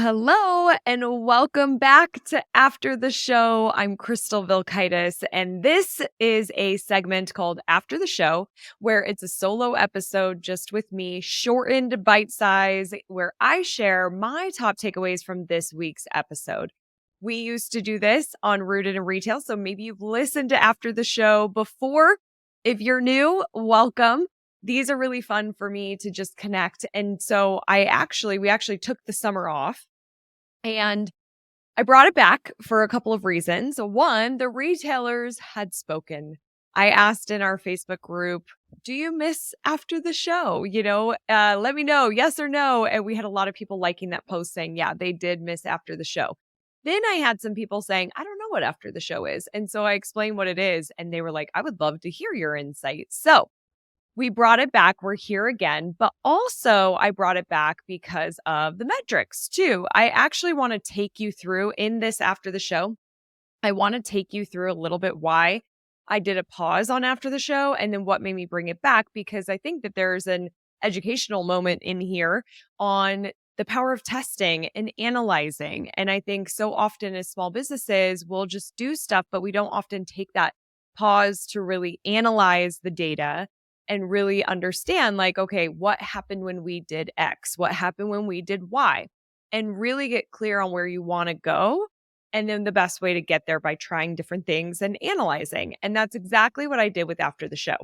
Hello and welcome back to After the Show. I'm Crystal Vilkaitis, and this is a segment called After the Show, where it's a solo episode just with me, shortened bite size, where I share my top takeaways from this week's episode. We used to do this on Rooted in Retail, so maybe you've listened to After the Show before. If you're new, welcome. These are really fun for me to just connect. And so we actually took the summer off and I brought it back for a couple of reasons. One, the retailers had spoken. I asked in our Facebook group, do you miss After the Show? Let me know, yes or no. And we had a lot of people liking that post saying, yeah, they did miss After the Show. Then I had some people saying, I don't know what After the Show is. And so I explained what it is. And they were like, I would love to hear your insights. So we brought it back. We're here again, but also I brought it back because of the metrics too. I actually want to take you through in this After the Show. I want to take you through a little bit why I did a pause on After the Show and then what made me bring it back, because I think that there's an educational moment in here on the power of testing and analyzing. And I think so often as small businesses, we'll just do stuff, but we don't often take that pause to really analyze the data and really understand, like, okay, what happened when we did X? What happened when we did Y? And really get clear on where you want to go. And then the best way to get there by trying different things and analyzing. And that's exactly what I did with After the Show.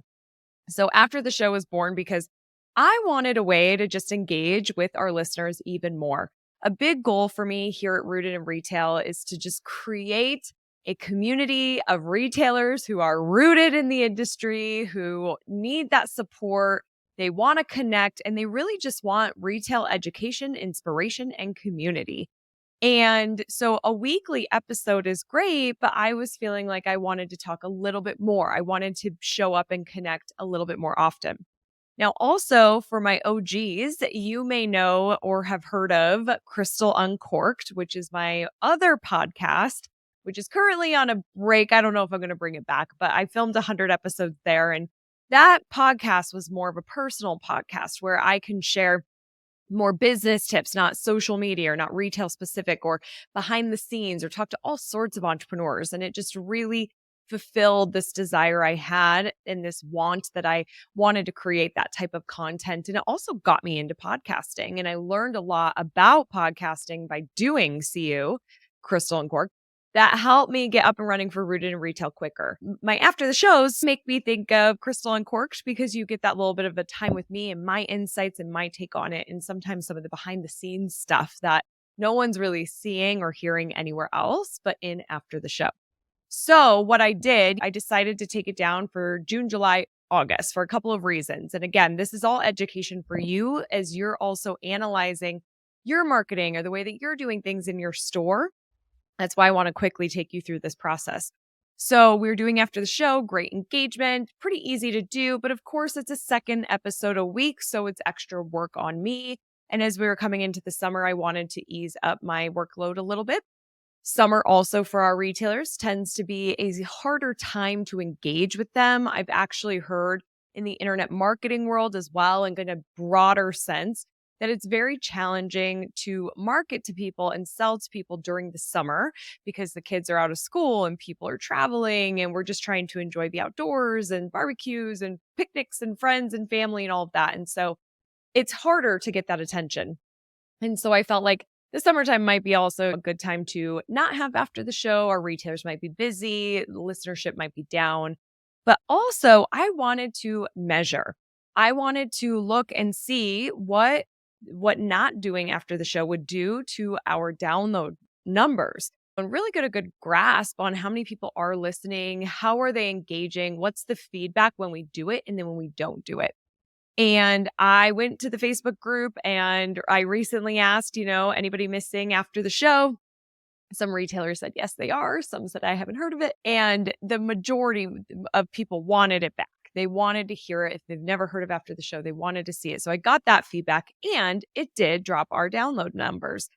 So After the Show was born because I wanted a way to just engage with our listeners even more. A big goal for me here at Rooted in Retail is to just create a community of retailers who are rooted in the industry, who need that support. They want to connect, and they really just want retail education, inspiration, and community. And so a weekly episode is great, but I was feeling like I wanted to talk a little bit more. I wanted to show up and connect a little bit more often. Now, also for my OGs, you may know or have heard of Crystal Uncorked, which is my other podcast, which is currently on a break. I don't know if I'm going to bring it back, but I filmed 100 episodes there. And that podcast was more of a personal podcast where I can share more business tips, not social media or not retail specific or behind the scenes, or talk to all sorts of entrepreneurs. And it just really fulfilled this desire I had and this want that I wanted to create that type of content. And it also got me into podcasting. And I learned a lot about podcasting by doing CU, Crystal and Cork, that helped me get up and running for Rooted in Retail quicker. My After the Shows make me think of Crystal Uncorked because you get that little bit of a time with me and my insights and my take on it. And sometimes some of the behind the scenes stuff that no one's really seeing or hearing anywhere else, but in After the Show. So what I did, I decided to take it down for June, July, August for a couple of reasons. And again, this is all education for you as you're also analyzing your marketing or the way that you're doing things in your store. That's why I want to quickly take you through this process. So we're doing After the Show, great engagement, pretty easy to do. But of course, it's a second episode a week, so it's extra work on me. And as we were coming into the summer, I wanted to ease up my workload a little bit. Summer also for our retailers tends to be a harder time to engage with them. I've actually heard in the internet marketing world as well, and in a broader sense, that it's very challenging to market to people and sell to people during the summer because the kids are out of school and people are traveling and we're just trying to enjoy the outdoors and barbecues and picnics and friends and family and all of that. And so it's harder to get that attention. And so I felt like the summertime might be also a good time to not have After the Show. Our retailers might be busy, listenership might be down, but also I wanted to measure. I wanted to look and see what not doing After the Show would do to our download numbers and really get a good grasp on how many people are listening, how are they engaging, what's the feedback when we do it, and then when we don't do it. And I went to the Facebook group and I recently asked, anybody missing After the Show? Some retailers said, yes, they are. Some said, I haven't heard of it. And the majority of people wanted it back. They wanted to hear it. If they've never heard of After the Show, they wanted to see it. So I got that feedback and it did drop our download numbers.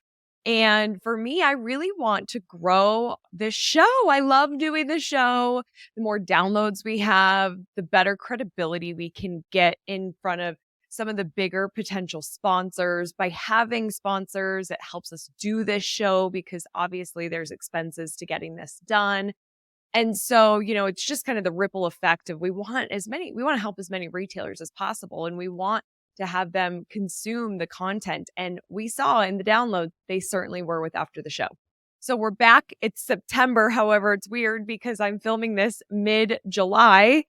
And for me, I really want to grow this show. I love doing the show. The more downloads we have, the better credibility we can get in front of some of the bigger potential sponsors. By having sponsors, it helps us do this show because obviously there's expenses to getting this done. And so, it's just kind of the ripple effect of we want to help as many retailers as possible, and we want to have them consume the content. And we saw in the download, they certainly were with After the Show. So we're back. It's September. However, it's weird because I'm filming this mid-July.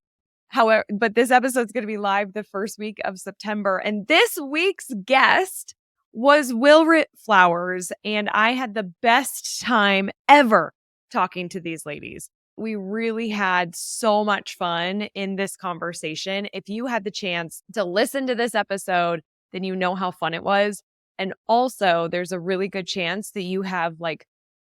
However, but this episode's going to be live the first week of September. And this week's guest was Wilrett Flowers. And I had the best time ever talking to these ladies. We really had so much fun in this conversation. If you had the chance to listen to this episode, then you know how fun it was. And also, there's a really good chance that you have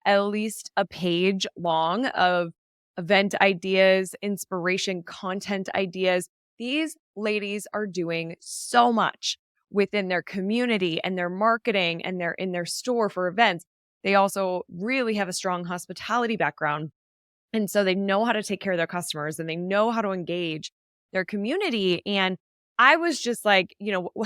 at least a page long of event ideas, inspiration, content ideas. These ladies are doing so much within their community and their marketing, and they're in their store for events. They also really have a strong hospitality background. And so they know how to take care of their customers and they know how to engage their community. And I was just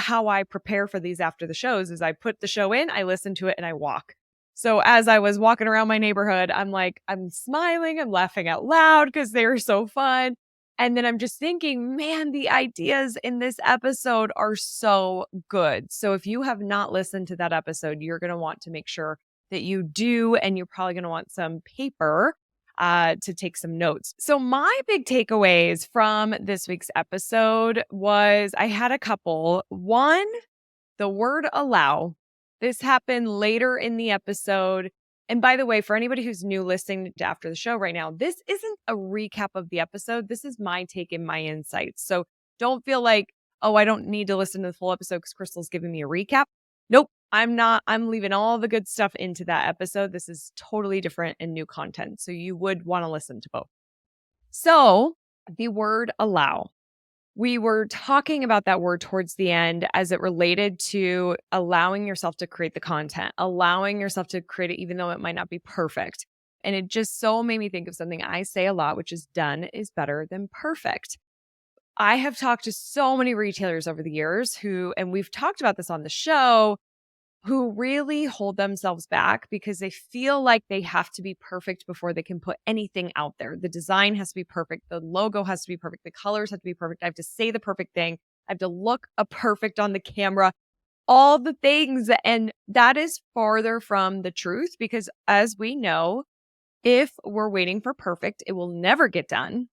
how I prepare for these after the shows is I put the show in, I listen to it, and I walk. So as I was walking around my neighborhood, I'm smiling, I'm laughing out loud because they were so fun. And then I'm just thinking, man, the ideas in this episode are so good. So if you have not listened to that episode, you're going to want to make sure that you do. And you're probably going to want some paper to take some notes. So my big takeaways from this week's episode was I had a couple. One, the word allow. This happened later in the episode. And by the way, for anybody who's new listening to After the Show right now, this isn't a recap of the episode. This is my take and my insights. So don't feel like, oh, I don't need to listen to the full episode because Crystal's giving me a recap. Nope, I'm not. I'm leaving all the good stuff into that episode. This is totally different and new content. So you would want to listen to both. So the word allow. We were talking about that word towards the end as it related to allowing yourself to create the content, allowing yourself to create it even though it might not be perfect. And it just so made me think of something I say a lot, which is done is better than perfect. I have talked to so many retailers over the years and we've talked about this on the show, who really hold themselves back because they feel like they have to be perfect before they can put anything out there. The design has to be perfect. The logo has to be perfect. The colors have to be perfect. I have to say the perfect thing. I have to look perfect on the camera, all the things. And that is farther from the truth because as we know, if we're waiting for perfect, it will never get done.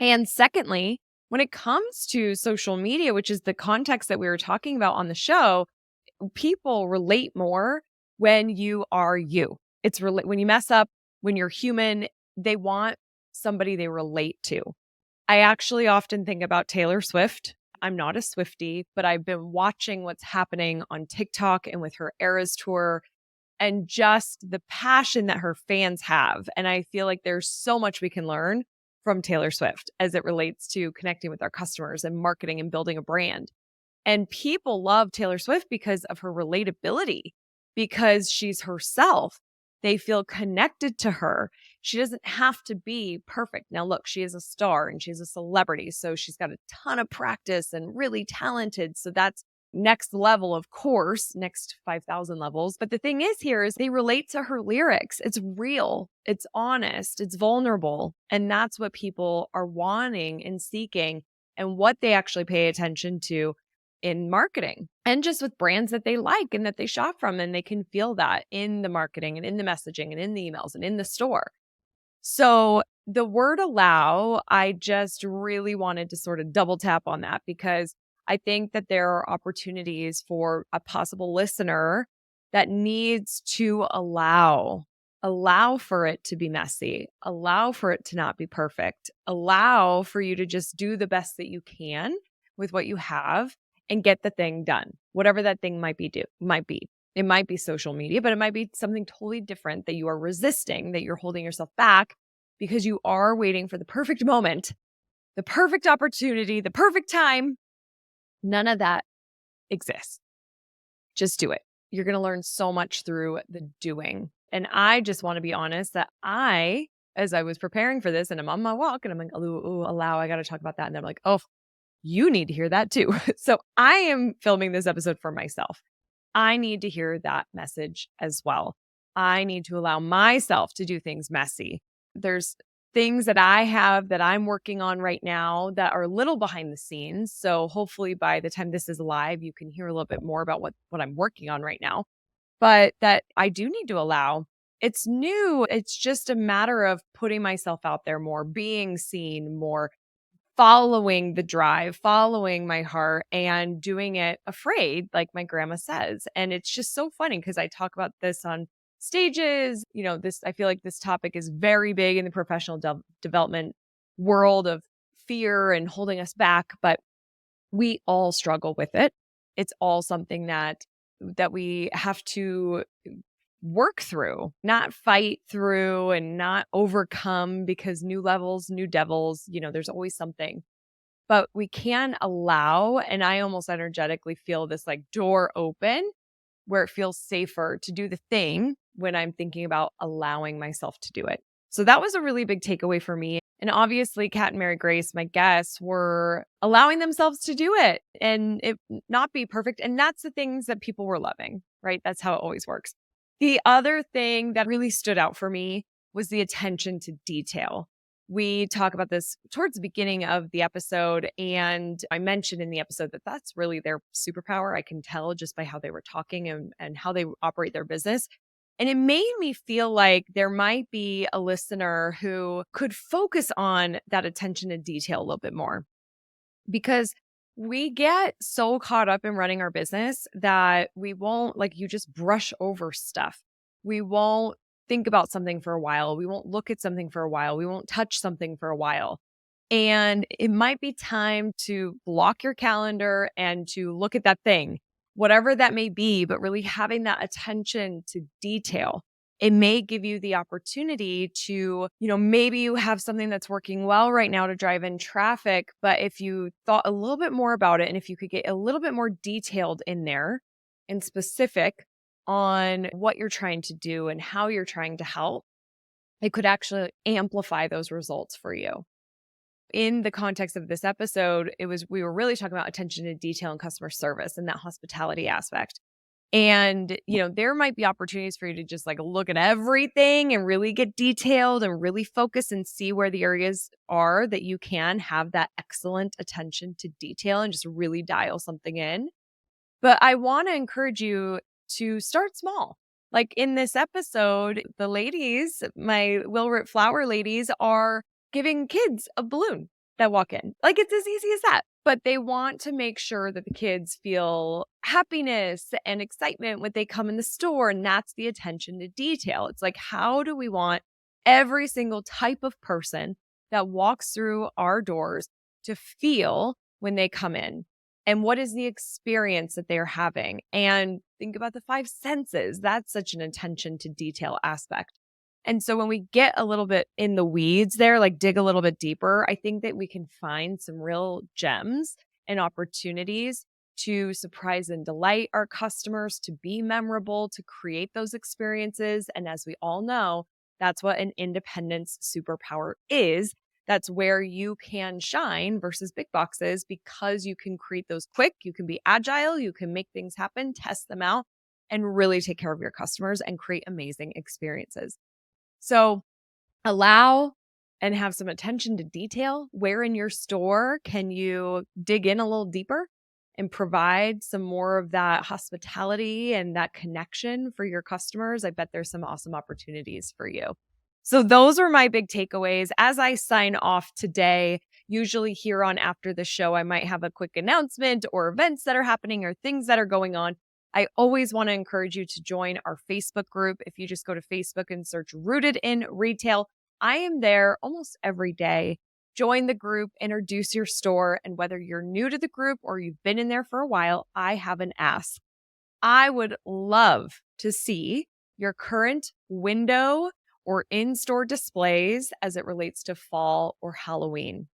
And secondly, when it comes to social media, which is the context that we were talking about on the show, people relate more when you are you. When you mess up, when you're human, they want somebody they relate to. I actually often think about Taylor Swift. I'm not a Swiftie, but I've been watching what's happening on TikTok and with her Eras tour and just the passion that her fans have. And I feel like there's so much we can learn from Taylor Swift as it relates to connecting with our customers and marketing and building a brand. And people love Taylor Swift because of her relatability, because she's herself. They feel connected to her. She doesn't have to be perfect. Now, look, she is a star and she's a celebrity. So she's got a ton of practice and really talented. So that's next level, of course, next 5,000 levels. But the thing is here is they relate to her lyrics. It's real. It's honest. It's vulnerable. And that's what people are wanting and seeking and what they actually pay attention to in marketing and just with brands that they like and that they shop from. And they can feel that in the marketing and in the messaging and in the emails and in the store. So the word allow, I just really wanted to sort of double tap on that because I think that there are opportunities for a possible listener that needs to allow for it to be messy, allow for it to not be perfect, allow for you to just do the best that you can with what you have and get the thing done, whatever that thing might be. It might be social media, but it might be something totally different that you are resisting, that you're holding yourself back because you are waiting for the perfect moment, the perfect opportunity, the perfect time. None of that exists. Just do it. You're going to learn so much through the doing. And I just want to be honest that as I was preparing for this and I'm on my walk and I'm like, ooh, allow, I got to talk about that. And I'm like, oh, you need to hear that too. So I am filming this episode for myself. I need to hear that message as well. I need to allow myself to do things messy. There's things that I have that I'm working on right now that are a little behind the scenes. So hopefully by the time this is live, you can hear a little bit more about what I'm working on right now. But that I do need to allow. It's new. It's just a matter of putting myself out there more, being seen more, following the drive, following my heart and doing it afraid, like my grandma says. And it's just so funny because I talk about this on stages. I feel like this topic is very big in the professional development world of fear and holding us back, but we all struggle with it. It's all something that we have to work through, not fight through and not overcome, because new levels, new devils, there's always something. But we can allow, and I almost energetically feel this like door open where it feels safer to do the thing when I'm thinking about allowing myself to do it. So that was a really big takeaway for me. And obviously, Kat and Mary Grace, my guests, were allowing themselves to do it and it not be perfect. And that's the things that people were loving, right? That's how it always works. The other thing that really stood out for me was the attention to detail. We talk about this towards the beginning of the episode, and I mentioned in the episode that that's really their superpower. I can tell just by how they were talking and how they operate their business. And it made me feel like there might be a listener who could focus on that attention to detail a little bit more, because we get so caught up in running our business that we won't, like, you just brush over stuff. We won't think about something for a while. We won't look at something for a while. We won't touch something for a while. And it might be time to block your calendar and to look at that thing, whatever that may be, but really having that attention to detail. It may give you the opportunity to, maybe you have something that's working well right now to drive in traffic, but if you thought a little bit more about it and if you could get a little bit more detailed in there and specific on what you're trying to do and how you're trying to help, it could actually amplify those results for you. In the context of this episode, we were really talking about attention to detail and customer service and that hospitality aspect. And, there might be opportunities for you to just like look at everything and really get detailed and really focus and see where the areas are that you can have that excellent attention to detail and just really dial something in. But I want to encourage you to start small. Like in this episode, the ladies, my Wilrett Flower ladies, are giving kids a balloon that walk in. Like it's as easy as that. But they want to make sure that the kids feel happiness and excitement when they come in the store. And that's the attention to detail. It's like, how do we want every single type of person that walks through our doors to feel when they come in? And what is the experience that they're having? And think about the 5 senses. That's such an attention to detail aspect. And so when we get a little bit in the weeds there, like dig a little bit deeper, I think that we can find some real gems and opportunities to surprise and delight our customers, to be memorable, to create those experiences. And as we all know, that's what an independence superpower is. That's where you can shine versus big boxes, because you can create those quick, you can be agile, you can make things happen, test them out, and really take care of your customers and create amazing experiences. So allow and have some attention to detail. Where in your store can you dig in a little deeper and provide some more of that hospitality and that connection for your customers? I bet there's some awesome opportunities for you. So those are my big takeaways. As I sign off today, usually here on After the Show, I might have a quick announcement or events that are happening or things that are going on. I always want to encourage you to join our Facebook group. If you just go to Facebook and search Rooted in Retail, I am there almost every day. Join the group, introduce your store, and whether you're new to the group or you've been in there for a while, I have an ask. I would love to see your current window or in-store displays as it relates to fall or Halloween.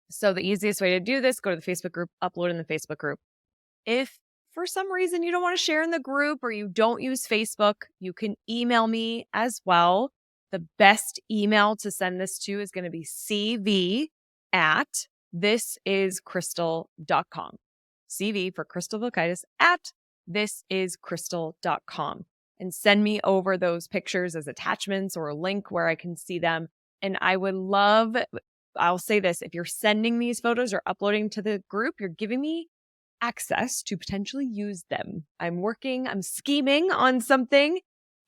So the easiest way to do this, go to the Facebook group, upload in the Facebook group. If for some reason you don't want to share in the group or you don't use Facebook, you can email me as well. The best email to send this to is going to be cv at thisiscrystal.com. CV for Crystal Vilkaitis at thisiscrystal.com. And send me over those pictures as attachments or a link where I can see them. And I would love, I'll say this, if you're sending these photos or uploading to the group, you're giving me access to potentially use them. I'm scheming on something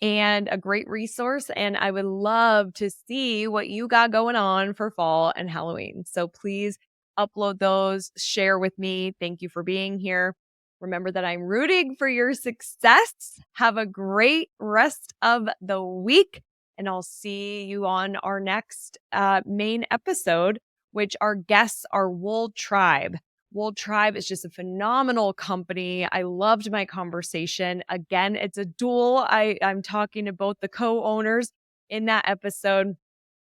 and a great resource. And I would love to see what you got going on for fall and Halloween. So please upload those, share with me. Thank you for being here. Remember that I'm rooting for your success. Have a great rest of the week. And I'll see you on our next main episode, which our guests are Wool Tribe. Wool Tribe is just a phenomenal company. I loved my conversation. Again, it's a duel. I'm talking to both the co-owners in that episode.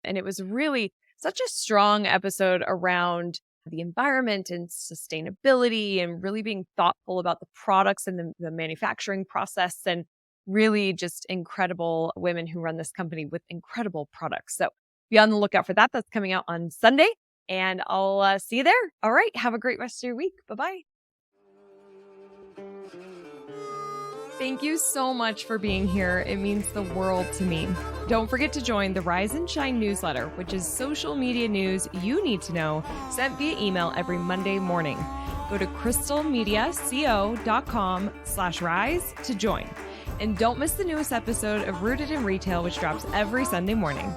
And it was really such a strong episode around the environment and sustainability and really being thoughtful about the products and the manufacturing process, and really just incredible women who run this company with incredible products. So be on the lookout for that. That's coming out on Sunday, and I'll see you there. All right. Have a great rest of your week. Bye-bye. Thank you so much for being here. It means the world to me. Don't forget to join the Rise and Shine newsletter, which is social media news you need to know, sent via email every Monday morning. Go to crystalmediaco.com/rise to join. And don't miss the newest episode of Rooted in Retail, which drops every Sunday morning.